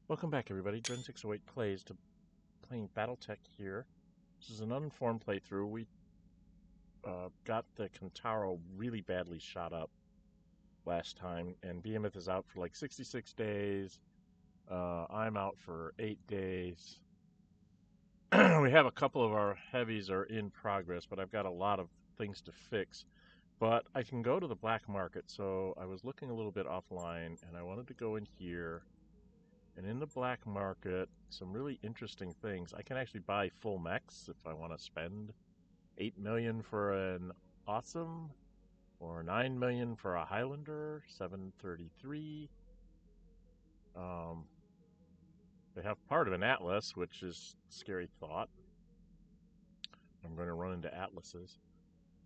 Welcome back, everybody. Dren608 playing Battletech here. This is an uninformed playthrough. We got the Kentaro really badly shot up last time, and Behemoth is out for like 66 days. I'm out for 8 days. We have a couple of our heavies are in progress, but I've got a lot of things to fix. But I can go to the black market, so I was looking a little bit offline, and I wanted to go in here. And in the black market, some really interesting things. I can actually buy full mechs if I want to spend 8 million for an awesome, or 9 million for a Highlander, 733. They have part of an Atlas, which is a scary thought. I'm going to run into Atlases.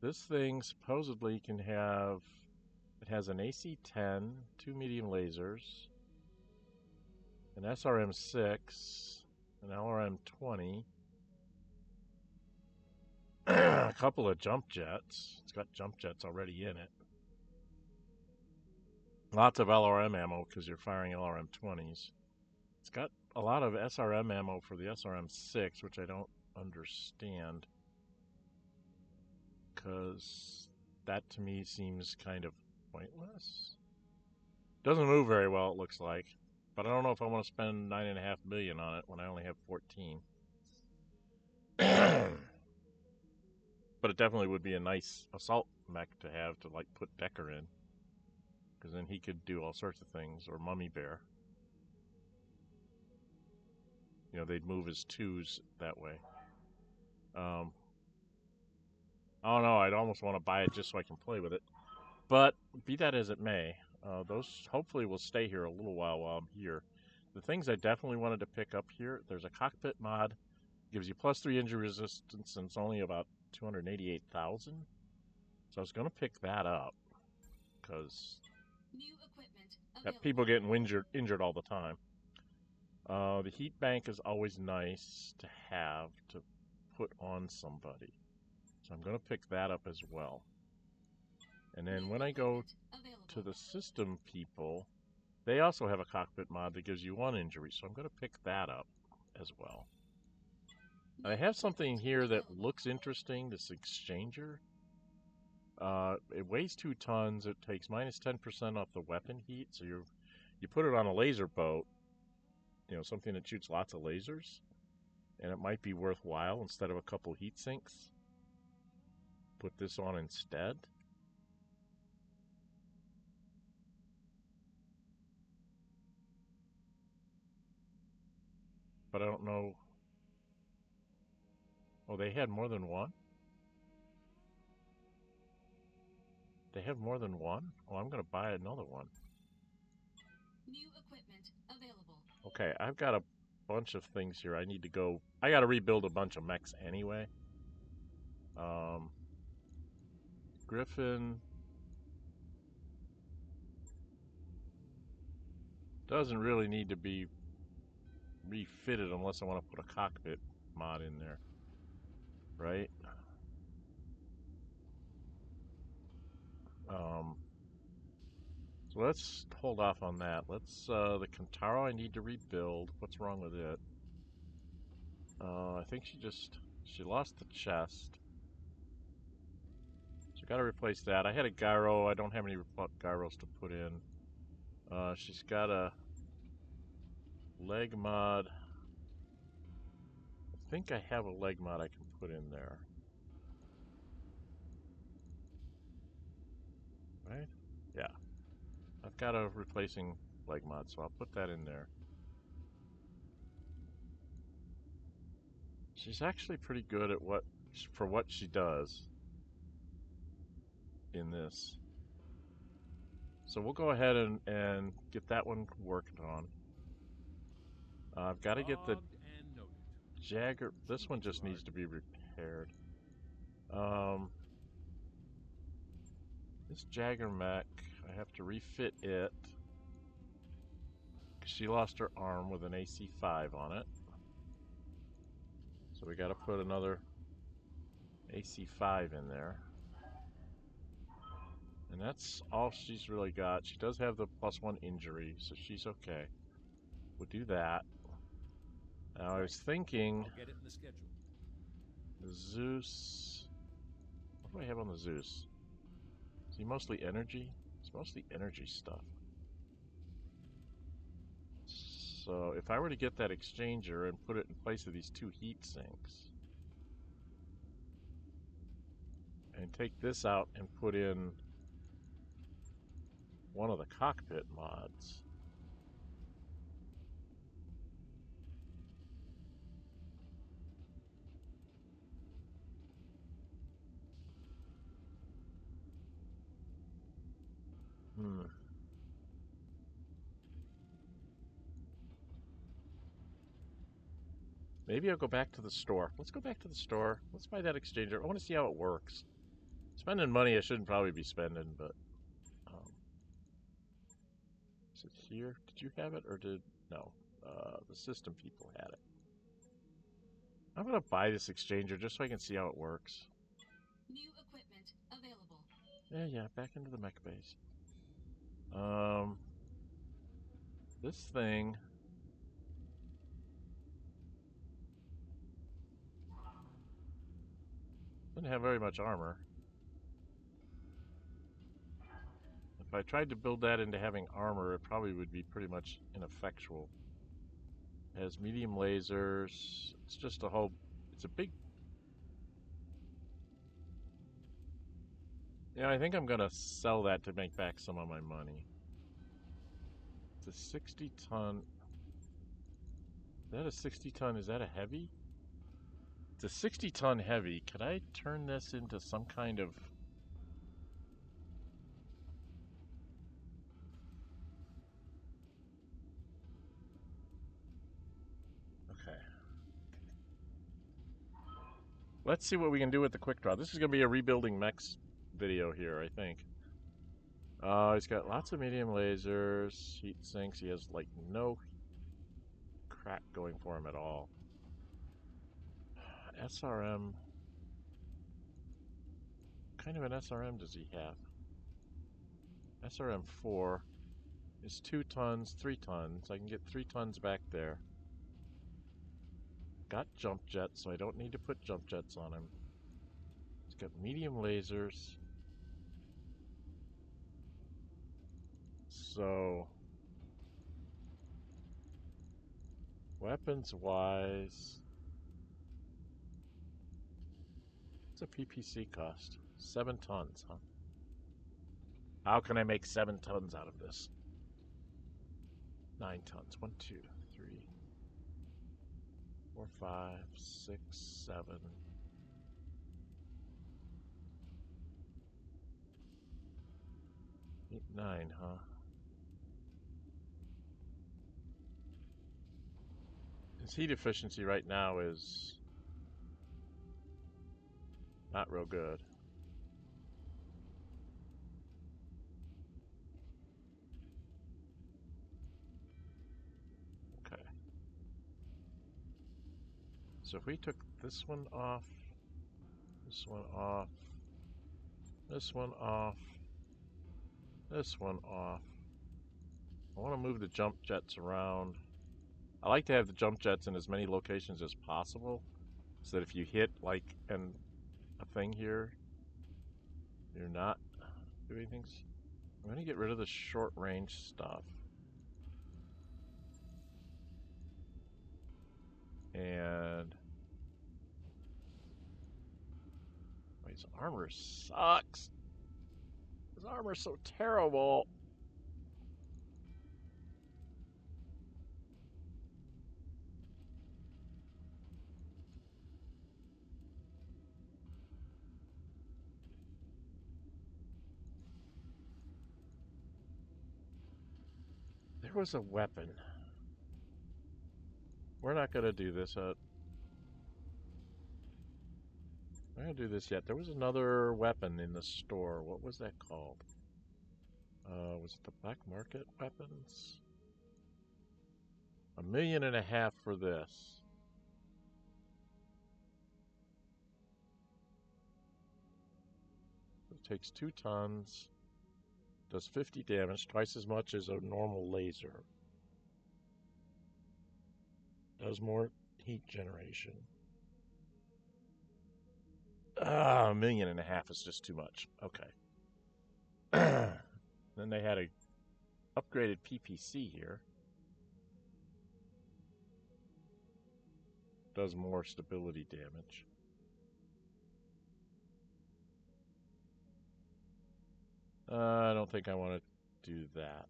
This thing supposedly can have, it has an AC-10, 2 medium lasers, an SRM-6, an LRM-20, a couple of jump jets. It's got jump jets already in it. Lots of LRM ammo because you're firing LRM-20s. It's got a lot of SRM ammo for the SRM-6, which I don't understand, because that to me seems kind of pointless. Doesn't move very well, it looks like. But I don't know if I want to spend 9.5 million on it when I only have 14. But it definitely would be a nice assault mech to have to like put Decker in, because then he could do all sorts of things, or Mummy Bear. You know, they'd move his twos that way. I don't know, I'd almost want to buy it just so I can play with it. But be that as it may, those hopefully will stay here a little while I'm here. The things I definitely wanted to pick up here, there's a cockpit mod, gives you +3 injury resistance, and it's only about 288,000. So I was going to pick that up, because people getting injured all the time. The heat bank is always nice to have to put on somebody. So I'm going to pick that up as well. And then when I go to the system people, they also have a cockpit mod that gives you 1 injury. So I'm going to pick that up as well. I have something here that looks interesting, this exchanger. It weighs 2 tons. It takes -10% off the weapon heat. So you put it on a laser boat, you know, something that shoots lots of lasers, and it might be worthwhile instead of a couple heat sinks. Put this on instead. But I don't know. Oh, they had more than one? They have more than one? Oh, I'm going to buy another one. New equipment available. Okay, I've got a bunch of things here. I need to go. I got to rebuild a bunch of mechs anyway. Griffin doesn't really need to be refitted unless I want to put a cockpit mod in there, right? So let's hold off on that. Let's, the Kentaro I need to rebuild. What's wrong with it? I think she lost the chest. So gotta replace that. I had a gyro. I don't have any gyros to put in. She's got a leg mod. I think I have a leg mod I can put in there. Right? Yeah. I've got a replacing leg mod, so I'll put that in there. She's actually pretty good at for what she does in this. So we'll go ahead and get that one worked on. I've got to get the Jagger. This one just needs to be repaired. This Jagger mech, I have to refit it, because she lost her arm with an AC-5 on it. So we got to put another AC-5 in there. And that's all she's really got. She does have the +1 injury, so she's okay. We'll do that. Now I was thinking I'll get it in the schedule. the Zeus. What do I have on the Zeus? Is he mostly energy? It's mostly energy stuff. So if I were to get that exchanger and put it in place of these two heat sinks, and take this out and put in one of the cockpit mods. Maybe I'll go back to the store. Let's go back to the store. Let's buy that exchanger. I want to see how it works. Spending money I shouldn't probably be spending, but is it here? Did you have it or did no? The system people had it. I'm gonna buy this exchanger just so I can see how it works. New equipment available. Yeah, back into the mech base. This thing. Doesn't have very much armor. If I tried to build that into having armor, it probably would be pretty much ineffectual. It has medium lasers. It's just a whole... It's a big... Yeah, I think I'm going to sell that to make back some of my money. It's a 60-ton... Is that a 60-ton? Is that a heavy? It's a 60-ton heavy. Could I turn this into some kind of... Okay. Let's see what we can do with the Quickdraw. This is going to be a rebuilding mechs video here, I think. He's got lots of medium lasers, heat sinks. He has, like, no crap going for him at all. SRM. What kind of an SRM does he have? SRM 4 is 2 tons, 3 tons. I can get 3 tons back there. Got jump jets, so I don't need to put jump jets on him. He's got medium lasers. So, weapons-wise, what's a PPC cost? 7 tons, huh? How can I make 7 tons out of this? 9 tons. 1, 2, 3, 4, 5, 6, 7. 8, 9, huh? His heat efficiency right now is not real good. Okay. So if we took this one off, this one off, this one off, this one off. I want to move the jump jets around. I like to have the jump jets in as many locations as possible, so that if you hit like a thing here, you're not doing things. I'm going to get rid of the short range stuff. And his armor sucks. His armor's so terrible. There was a weapon. We're not going to do this. We're not going to do this yet. There was another weapon in the store. What was that called? Was it the black market weapons? $1.5 million for this. It takes 2 tons. Does 50 damage, twice as much as a normal laser. Does more heat generation. 1.5 million is just too much. Okay. Then they had a upgraded PPC here. Does more stability damage. I don't think I want to do that.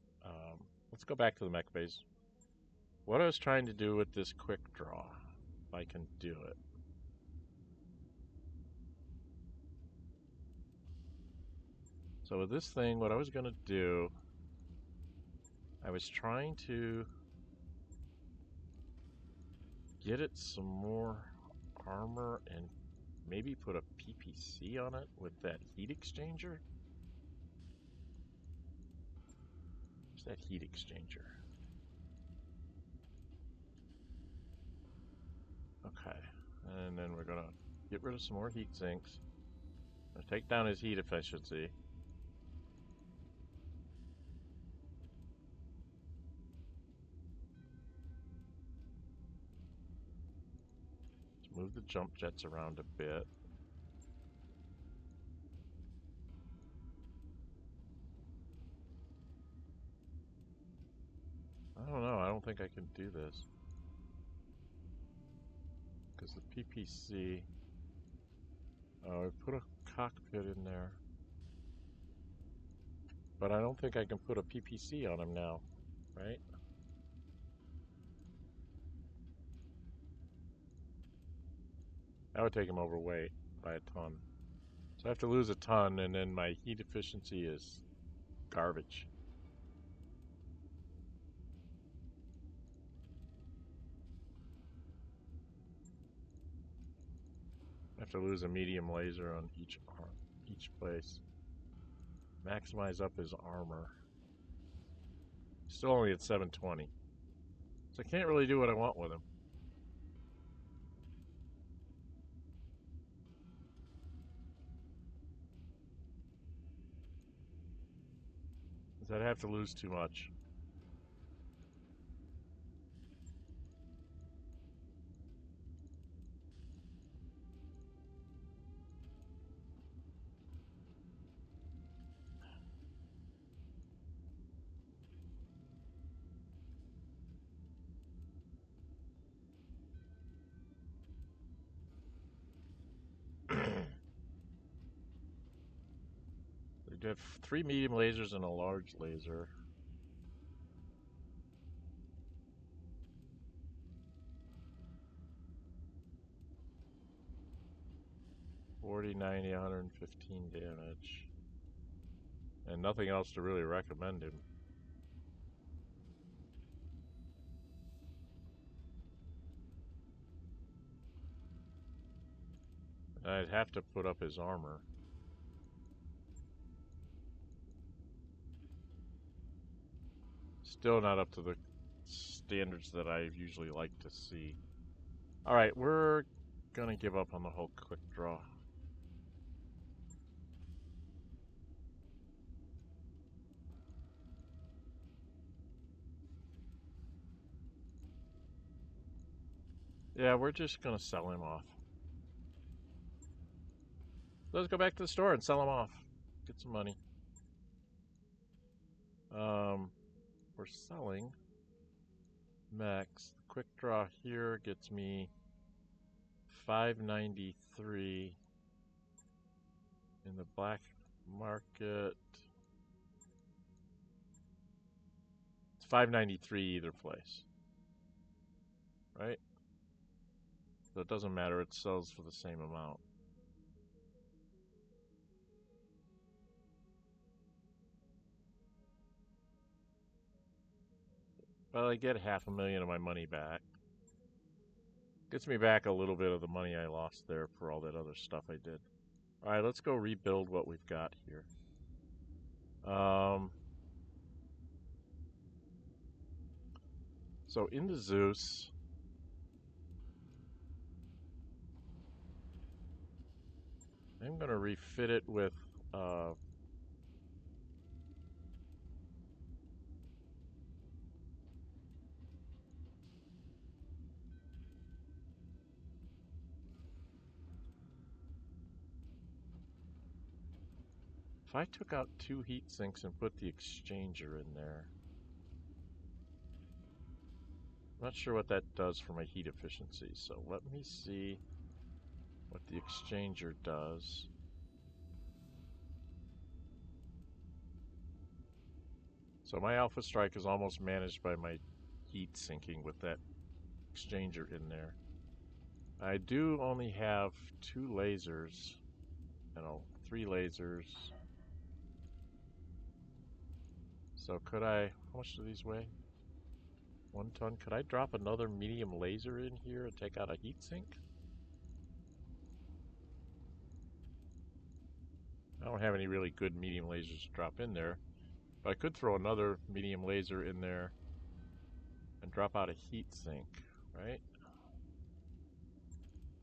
Let's go back to the mech base. What I was trying to do with this quick draw, if I can do it. So with this thing, what I was going to do, I was trying to get it some more armor and maybe put a PPC on it with that heat exchanger. Where's that heat exchanger? Okay, and then we're gonna get rid of some more heat sinks. Take down his heat efficiency. Let's move the jump jets around a bit. I don't know, I don't think I can do this. Because the PPC... Oh, I put a cockpit in there. But I don't think I can put a PPC on him now, right? That would take him overweight by a ton. So I have to lose a ton, and then my heat efficiency is garbage. I have to lose a medium laser on each place. Maximize up his armor. Still only at 720. So I can't really do what I want with him. Because I'd have to lose too much. We have 3 medium lasers and a large laser. $40, $90, 115 damage. And nothing else to really recommend him. I'd have to put up his armor. Still not up to the standards that I usually like to see. Alright, we're gonna give up on the whole quick draw. Yeah, we're just gonna sell him off. Let's go back to the store and sell him off. Get some money. We're selling Mechs. The quick draw here gets me $593 in the black market. It's $593 either place, right? So it doesn't matter. It sells for the same amount. Well, I get $500,000 of my money back. Gets me back a little bit of the money I lost there for all that other stuff I did. Alright, let's go rebuild what we've got here. So into Zeus. I'm going to refit it with If I took out 2 heat sinks and put the exchanger in there, I'm not sure what that does for my heat efficiency, so let me see what the exchanger does. So my Alpha Strike is almost managed by my heat sinking with that exchanger in there. I do only have 2 lasers, 3 lasers. So could I, how much do these weigh? 1 ton. Could I drop another medium laser in here and take out a heat sink? I don't have any really good medium lasers to drop in there, but I could throw another medium laser in there and drop out a heat sink, right?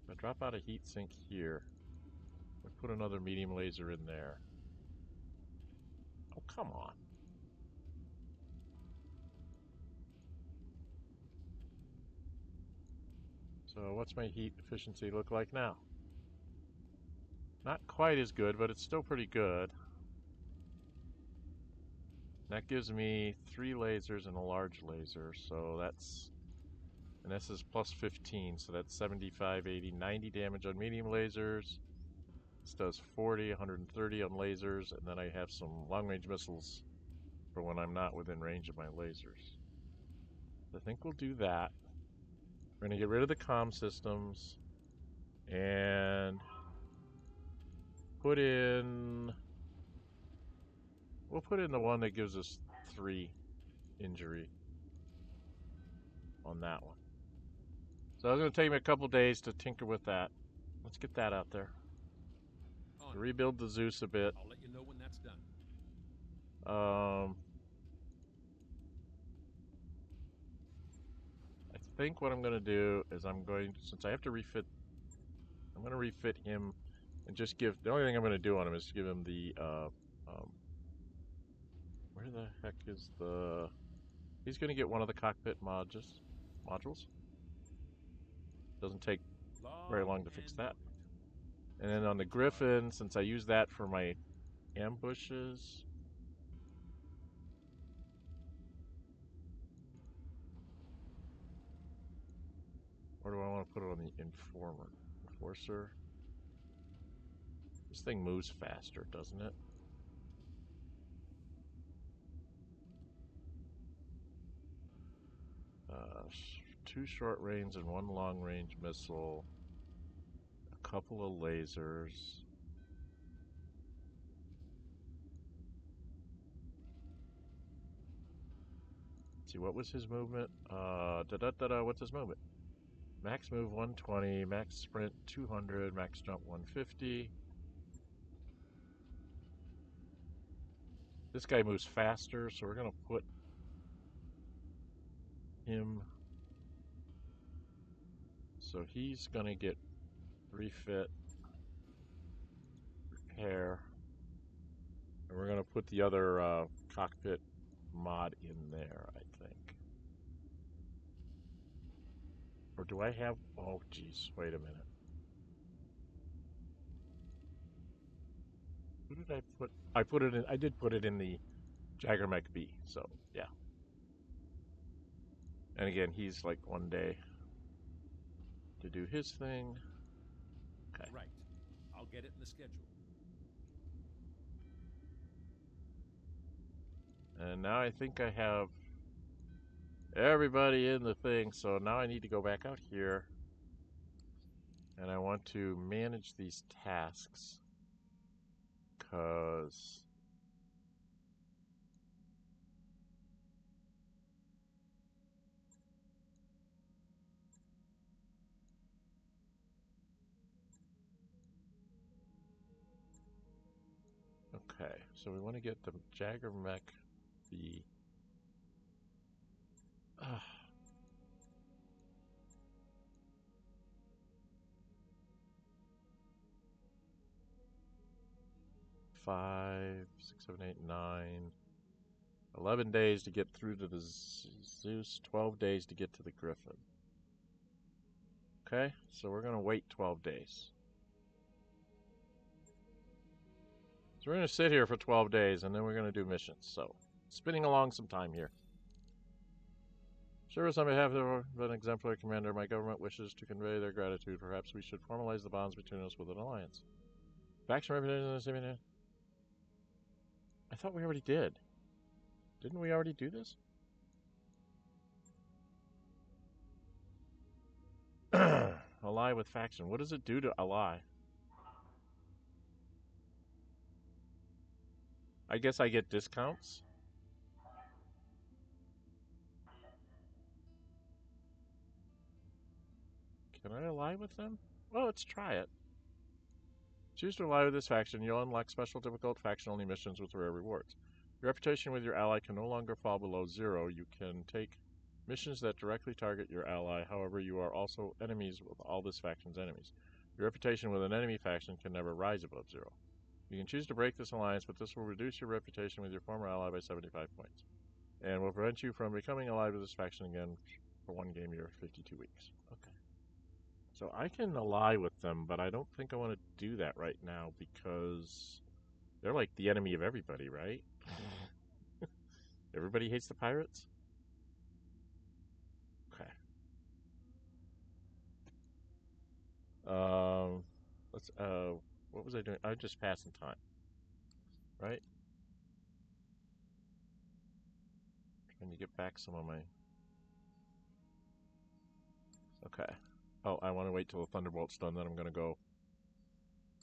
If I drop out a heat sink here, I put another medium laser in there. Oh, come on. So what's my heat efficiency look like now? Not quite as good, but it's still pretty good. That gives me 3 lasers and a large laser, so that's, and this is plus 15, so that's 75, 80, 90 damage on medium lasers. This does 40, 130 on lasers, and then I have some long-range missiles for when I'm not within range of my lasers. I think we'll do that. We're going to get rid of the comm systems and put in, we'll put in the one that gives us 3 injury on that one. So it's going to take me a couple days to tinker with that. Let's get that out there. Rebuild the Zeus a bit. I'll let you know when that's done. I think what I'm going to do is I'm going to, since I have to refit, I'm going to refit him and just give, the only thing I'm going to do on him is give him the, where the heck is the, he's going to get one of the cockpit modules. Doesn't take very long to fix that. And then on the Griffin, since I use that for my ambushes, or do I want to put it on the Enforcer? This thing moves faster, doesn't it? Two short range and 1 long range missile, a couple of lasers. Let's see, what was his movement? What's his movement? Max move 120, max sprint 200, max jump 150. This guy moves faster, so we're going to put him. So he's going to get refit, repair, and we're going to put the other cockpit mod in there, I think. Or do I have, oh geez, wait a minute. Who did I put? I put it in, I did put it in the Jagger Mech B, so yeah. And again, he's like 1 day to do his thing. Okay. Right. I'll get it in the schedule. And now I think I have everybody in the thing, so now I need to go back out here. And I want to manage these tasks. Because okay, so we want to get the Jagger Mech, the 5, 6, 7, 8, 9, 11 days to get through to the Zeus, 12 days to get to the Griffin. Okay, so we're going to wait 12 days. So we're going to sit here for 12 days, and then we're going to do missions. So, spinning along some time here. Service on behalf of an exemplary commander, my government wishes to convey their gratitude. Perhaps we should formalize the bonds between us with an alliance. Faction representation. I thought we already did. Didn't we already do this? Ally with faction. What does it do to ally? I guess I get discounts. Can I ally with them? Well, let's try it. Choose to ally with this faction. You'll unlock special difficult faction-only missions with rare rewards. Your reputation with your ally can no longer fall below 0. You can take missions that directly target your ally. However, you are also enemies with all this faction's enemies. Your reputation with an enemy faction can never rise above 0. You can choose to break this alliance, but this will reduce your reputation with your former ally by 75 points. And will prevent you from becoming allied with this faction again for one game year, 52 weeks. Okay. So I can ally with them, but I don't think I want to do that right now because they're like the enemy of everybody, right? Everybody hates the pirates? Okay. Let's what was I doing? I was just passing time. Right? Trying to get back some of my... Okay. Oh, I want to wait till the Thunderbolt's done, then I'm going to go...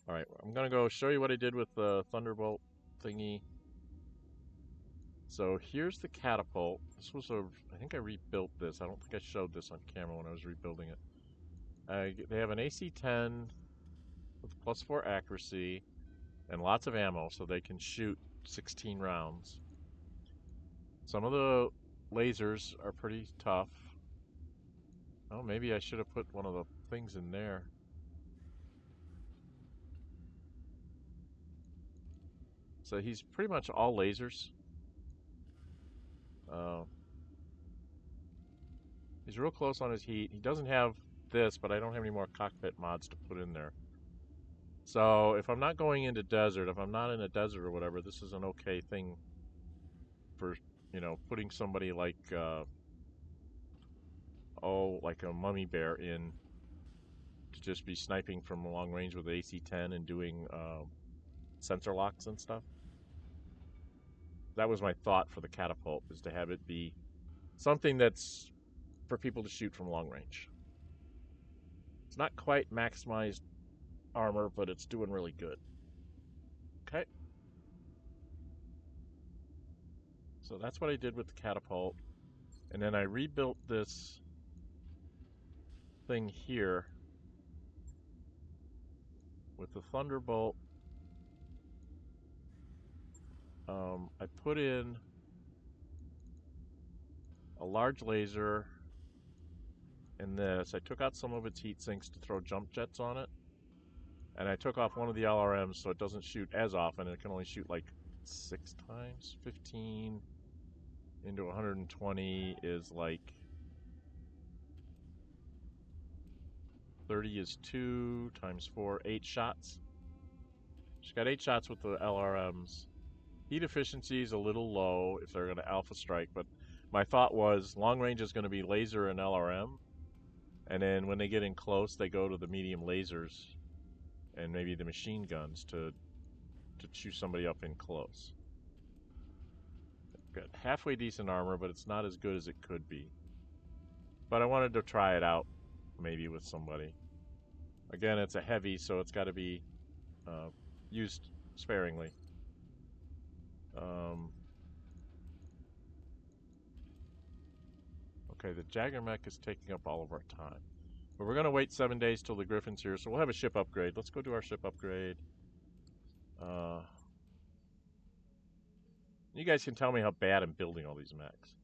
Alright, I'm going to go show you what I did with the Thunderbolt thingy. So here's the catapult. This was a... I think I rebuilt this. I don't think I showed this on camera when I was rebuilding it. They have an AC-10 with +4 accuracy and lots of ammo, so they can shoot 16 rounds. Some of the lasers are pretty tough. Oh, maybe I should have put one of the things in there. So he's pretty much all lasers. He's real close on his heat. He doesn't have this, but I don't have any more cockpit mods to put in there. So if I'm not going into desert, if I'm not in a desert or whatever, this is an okay thing for, you know, putting somebody like, like a mummy bear in to just be sniping from long range with AC-10 and doing sensor locks and stuff. That was my thought for the catapult, is to have it be something that's for people to shoot from long range. It's not quite maximized armor, but it's doing really good. Okay. So that's what I did with the catapult. And then I rebuilt this thing here with the Thunderbolt. I put in a large laser in this. I took out some of its heat sinks to throw jump jets on it. And I took off one of the LRMs so it doesn't shoot as often. It can only shoot like 6 times. 15 into 120 is like 30 is 2 times 4, 8 shots. She's got 8 shots with the LRMs. Heat efficiency is a little low if they're going to alpha strike, but my thought was long range is going to be laser and LRM, and then when they get in close, they go to the medium lasers and maybe the machine guns to chew somebody up in close. Got halfway decent armor, but it's not as good as it could be. But I wanted to try it out, maybe with somebody. Again, it's a heavy, so it's got to be used sparingly. Okay, the Jagger mech is taking up all of our time. But we're going to wait 7 days till the Griffin's here, so we'll have a ship upgrade. Let's go do our ship upgrade. You guys can tell me how bad I'm building all these mechs.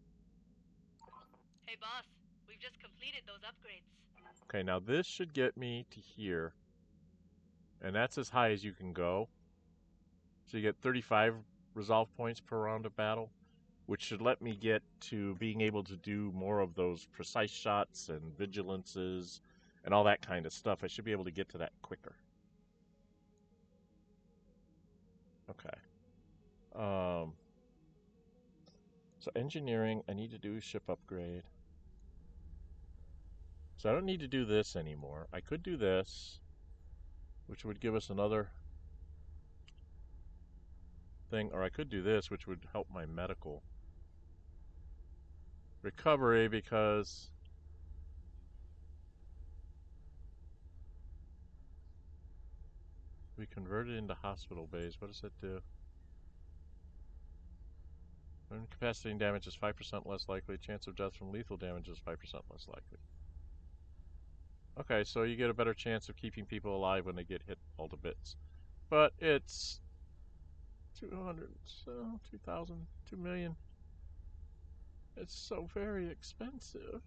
Hey boss, we've just completed those upgrades. Okay, now this should get me to here. And that's as high as you can go. So you get 35 resolve points per round of battle, which should let me get to being able to do more of those precise shots and vigilances and all that kind of stuff. I should be able to get to that quicker. Okay. So engineering, I need to do a ship upgrade. So I don't need to do this anymore. I could do this, which would give us another thing, or I could do this, which would help my medical recovery because we converted into hospital bays. What does that do? Incapacitating damage is 5% less likely. Chance of death from lethal damage is 5% less likely. Okay, so you get a better chance of keeping people alive when they get hit all to bits. But it's 200, 2,000, 2 million. It's so very expensive.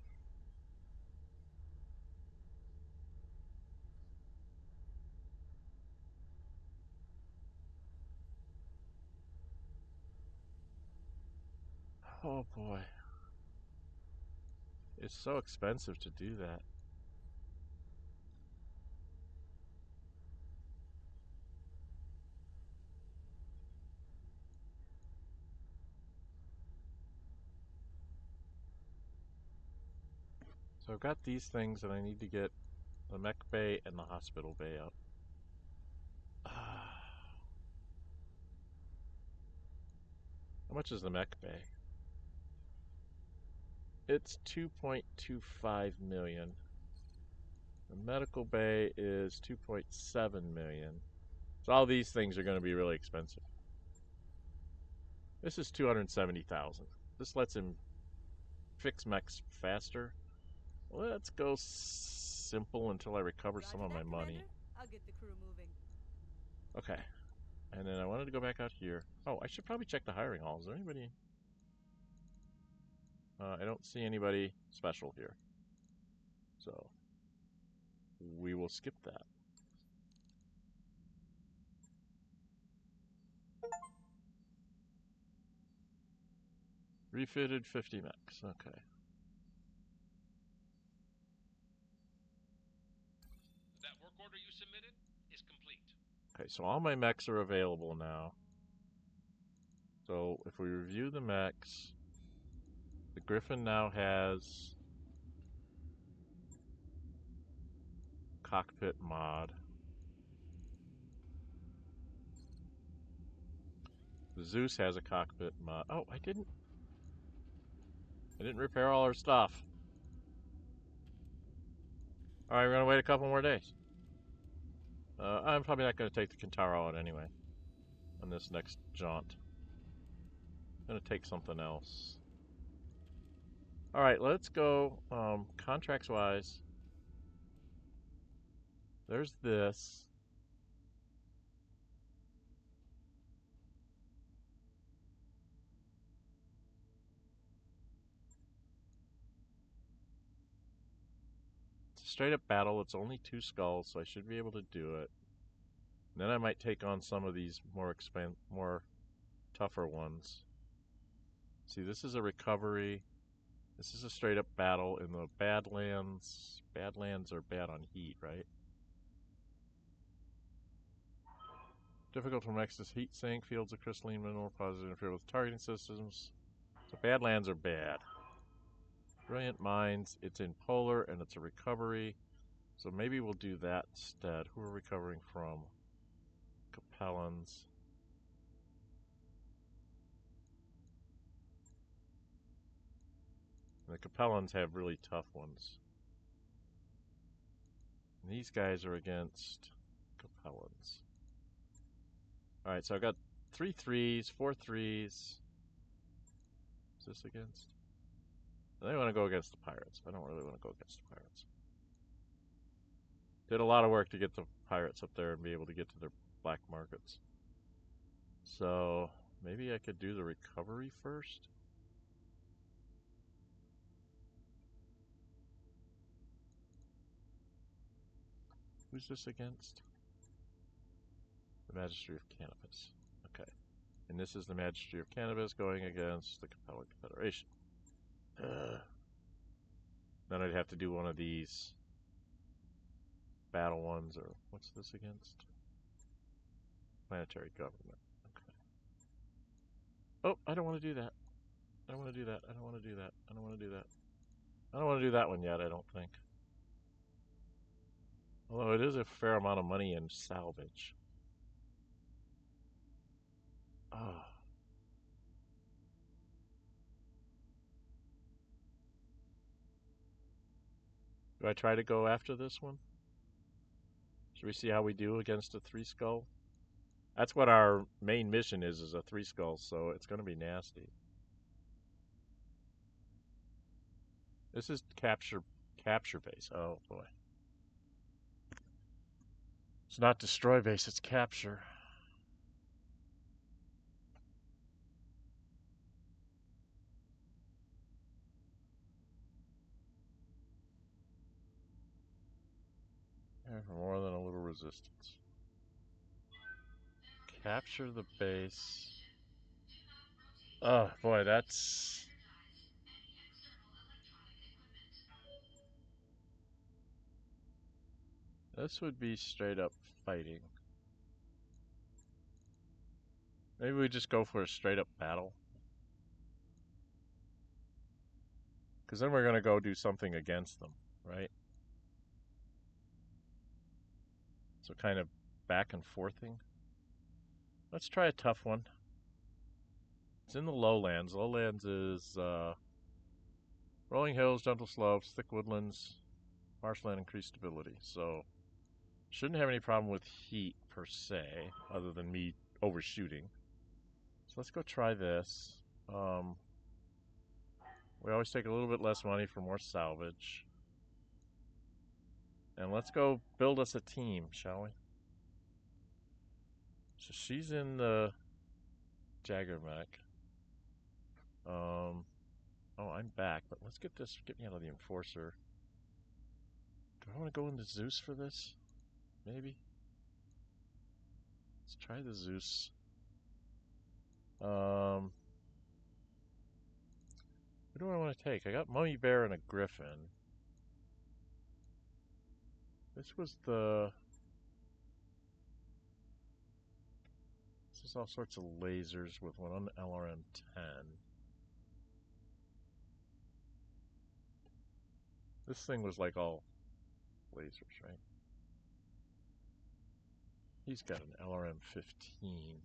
Oh boy. It's so expensive to do that. So I've got these things and I need to get the mech bay and the hospital bay out. How much is the mech bay? It's 2.25 million. The medical bay is 2.7 million. So all these things are going to be really expensive. This is 270,000. This lets him fix mechs faster. Let's go simple until I recover some of my money. I'll get the crew moving. Okay. And then I wanted to go back out here. Oh, I should probably check the hiring hall. Is there anybody? I don't see anybody special here. So we will skip that. Refitted 50 mechs. Okay. That work order you submitted is complete. Okay, so all my mechs are available now. So if we review the mechs, the Griffin now has cockpit mod. The Zeus has a cockpit mod. Oh, I didn't repair all our stuff. Alright, we're gonna wait a couple more days. I'm probably not gonna take the Kintaro out anyway on this next jaunt. I'm gonna take something else. Alright, let's go contracts wise. There's this. It's a straight up battle. It's only 2 skulls, so I should be able to do it. And then I might take on some of these more tougher ones. See, this is a recovery. This is a straight up battle in the Badlands. Badlands are bad on heat, right? Difficult from Mechs' heat sink, fields of crystalline mineral causes interfere with targeting systems. So Badlands are bad. Brilliant Minds, it's in polar and it's a recovery. So maybe we'll do that instead. Who are we recovering from? Capellans. And the Capellans have really tough ones. And these guys are against Capellans. Alright, so I've got 3 3s, 4 3s. Is this against? I want to go against the pirates. I don't really want to go against the pirates. Did a lot of work to get the pirates up there and be able to get to their black markets. So maybe I could do the recovery first. Who's this against? The Magistry of Cannabis. Okay. And this is the Magistry of Cannabis going against the Capella Confederation. Then I'd have to do one of these battle ones, or what's this against? Planetary Government. Okay. Oh, I don't want to do that. I don't want to do that. I don't want to do that. I don't want to do that. I don't want to do that one yet, I don't think. Although it is a fair amount of money in salvage. Ah. Do I try to go after this one? Should we see how we do against a 3-skull? That's what our main mission is a 3-skull, so it's going to be nasty. This is capture base. Oh boy. It's not destroy base, it's capture. For more than a little resistance. Capture the base. Oh boy, that's... This would be straight up fighting. Maybe we just go for a straight up battle. Because then we're going to go do something against them, right? So kind of back and forthing. Let's try a tough one. It's in the lowlands. Lowlands is rolling hills, gentle slopes, thick woodlands, marshland, increased stability. So shouldn't have any problem with heat per se, other than me overshooting. So let's go try this. We always take a little bit less money for more salvage. And let's go build us a team, shall we? So she's in the Jagger Mech. Oh, I'm back, but let's get me out of the Enforcer. Do I want to go into Zeus for this? Maybe? Let's try the Zeus. What do I want to take? I got Mummy Bear and a Griffin. This was the... This is all sorts of lasers with one on the LRM-10. This thing was like all lasers, right? He's got an LRM-15.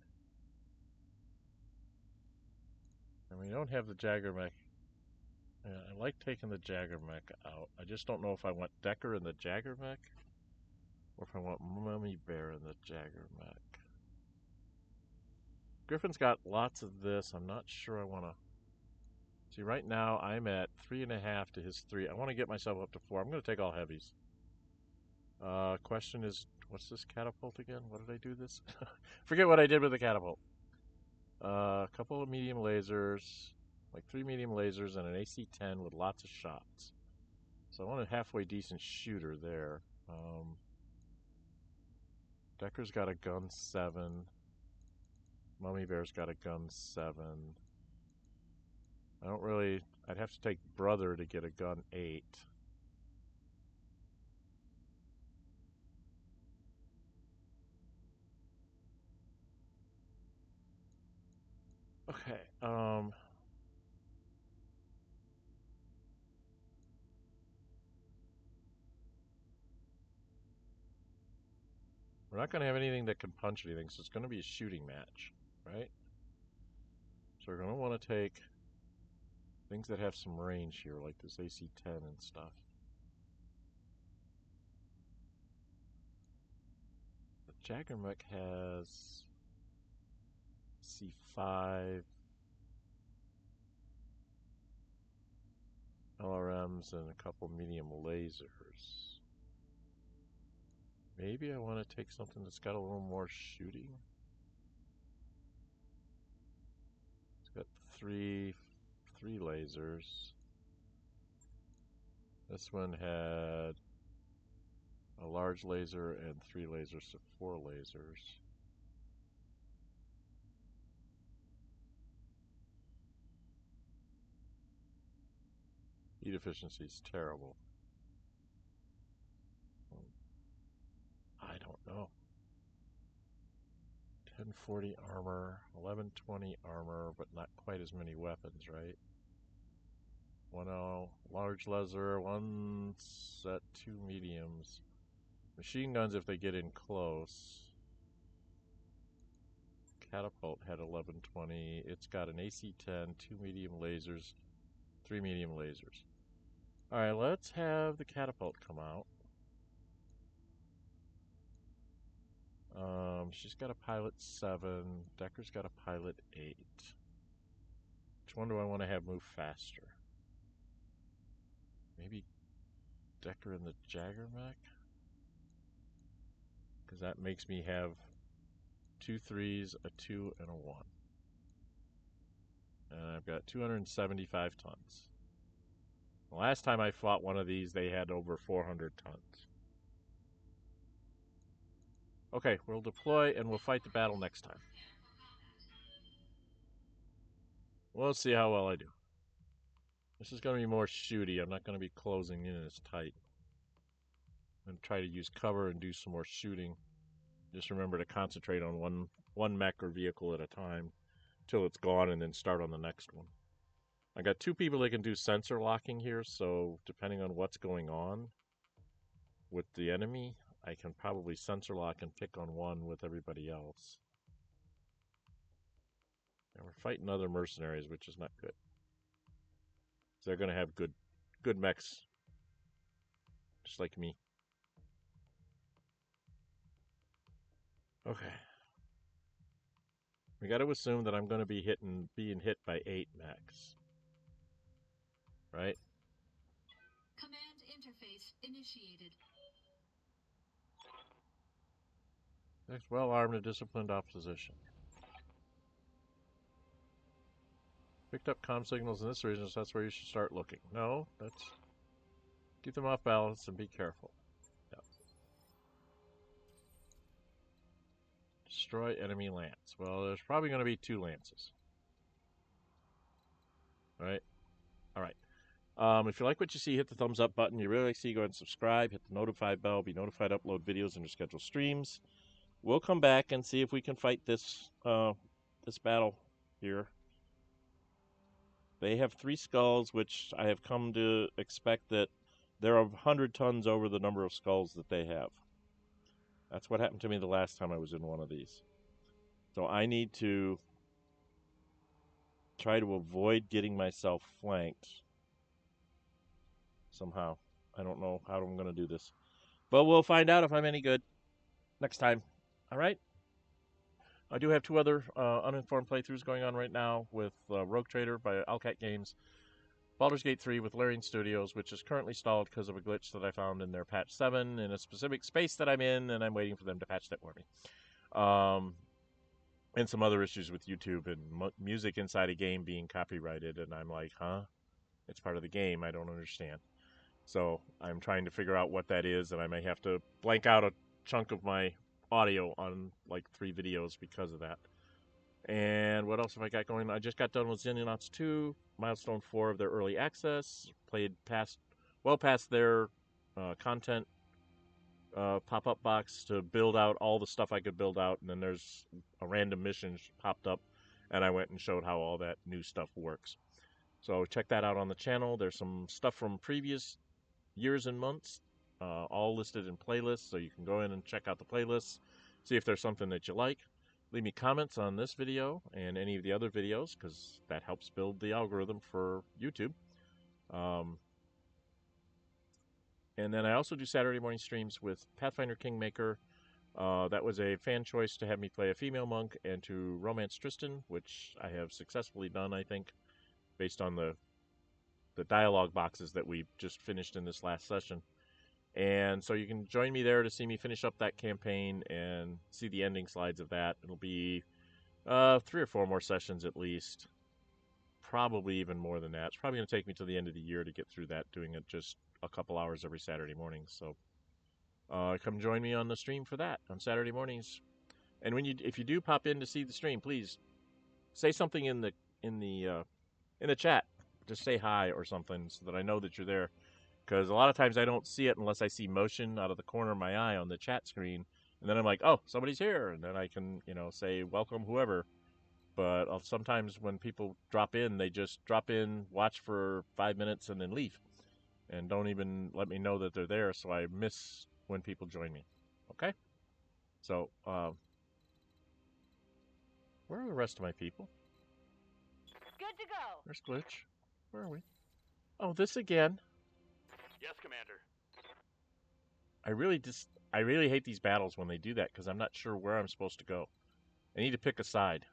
And we don't have the Jagger Mech. Yeah, I like taking the Jagger Mech out. I just don't know if I want Decker in the Jagger Mech or if I want Mummy Bear in the Jagger Mech. Griffin's got lots of this. I'm not sure I want to... See, right now I'm at 3.5 to his 3. I want to get myself up to 4. I'm going to take all heavies. Question is, what's this catapult again? What did I do this? Forget what I did with the catapult. A couple of medium lasers, like 3 medium lasers and an AC-10 with lots of shots. So I want a halfway decent shooter there. Decker's got a gun 7. Mummy Bear's got a gun 7. I don't really... I'd have to take Brother to get a gun 8. Okay, we're not going to have anything that can punch anything, so it's going to be a shooting match, right? So we're going to want to take things that have some range here, like this AC-10 and stuff. The Jagger Mech has C5, LRMs, and a couple medium lasers. Maybe I want to take something that's got a little more shooting. It's got three lasers. This one had a large laser and 3 lasers to 4 lasers. Heat efficiency is terrible. I don't know. 10 1140 armor, 1120 armor, but not quite as many weapons, right? 1 large laser, 1 set, 2 mediums. Machine guns if they get in close. Catapult had 1120. It's got an AC-10, 2 medium lasers, 3 medium lasers. Alright, let's have the catapult come out. She's got a pilot 7. Decker's got a pilot 8. Which one do I want to have move faster? Maybe Decker and the Jagger mech? Because that makes me have 2 3s, a 2, and a 1. And I've got 275 tons. The last time I fought one of these, they had over 400 tons. Okay, we'll deploy and we'll fight the battle next time. We'll see how well I do. This is going to be more shooty. I'm not going to be closing in as tight. I'm going to try to use cover and do some more shooting. Just remember to concentrate on one mech or vehicle at a time till it's gone and then start on the next one. I got 2 people that can do sensor locking here, so depending on what's going on with the enemy, I can probably sensor lock and pick on one with everybody else. And we're fighting other mercenaries, which is not good. So they're going to have good mechs, just like me. Okay. We got to assume that I'm going to be being hit by 8 mechs. Right? Command interface initiated. There's well-armed and disciplined opposition. Picked up comm signals in this region, so that's where you should start looking. No, that's... Keep them off balance and be careful. Yep. Destroy enemy lance. Well, there's probably going to be 2 lances. Right? Alright. If you like what you see, hit the thumbs up button. You really like to see, go ahead and subscribe. Hit the notify bell. Be notified to upload videos and your scheduled streams. We'll come back and see if we can fight this this battle here. They have 3 skulls, which I have come to expect that they're 100 tons over the number of skulls that they have. That's what happened to me the last time I was in one of these. So I need to try to avoid getting myself flanked somehow. I don't know how I'm going to do this. But we'll find out if I'm any good next time. All right? I do have 2 other uninformed playthroughs going on right now with Rogue Trader by Alcat Games, Baldur's Gate 3 with Larian Studios, which is currently stalled because of a glitch that I found in their patch 7 in a specific space that I'm in, and I'm waiting for them to patch that for me. And some other issues with YouTube and music inside a game being copyrighted, and I'm like, huh? It's part of the game. I don't understand. So I'm trying to figure out what that is, and I may have to blank out a chunk of my audio on like 3 videos because of that. And what else have I got going on? I just got done with Xenonauts 2, milestone 4 of their early access. Played well past their content pop-up box to build out all the stuff I could build out, and then there's a random mission popped up, and I went and showed how all that new stuff works. So check that out on the channel. There's some stuff from previous years and months, all listed in playlists, so you can go in and check out the playlists, see if there's something that you like. Leave me comments on this video and any of the other videos, because that helps build the algorithm for YouTube. And then I also do Saturday morning streams with Pathfinder Kingmaker. That was a fan choice to have me play a female monk and to romance Tristan, which I have successfully done, I think, based on the dialogue boxes that we just finished in this last session. And so you can join me there to see me finish up that campaign and see the ending slides of that. It'll be 3 or 4 more sessions at least. Probably even more than that. It's probably going to take me to the end of the year to get through that, doing it just a couple hours every Saturday morning. So come join me on the stream for that on Saturday mornings. And if you do pop in to see the stream, please say something in the chat. Just say hi or something so that I know that you're there. Because a lot of times I don't see it unless I see motion out of the corner of my eye on the chat screen. And then I'm like, oh, somebody's here. And then I can, say, welcome whoever. But sometimes when people drop in, they just drop in, watch for 5 minutes, and then leave. And don't even let me know that they're there, so I miss when people join me. Okay? So, where are the rest of my people? Good to go. There's Glitch. Where are we? Oh, this again. Yes, Commander. I really hate these battles when they do that, because I'm not sure where I'm supposed to go. I need to pick a side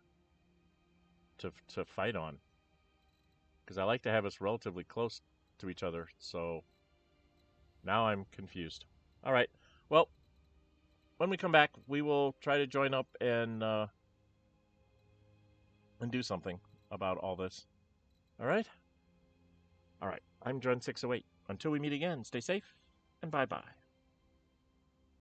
to fight on, because I like to have us relatively close to each other, so now I'm confused. All right, well, when we come back, we will try to join up and do something about all this. All right? All right, I'm Dren608. Until we meet again, stay safe, and bye-bye.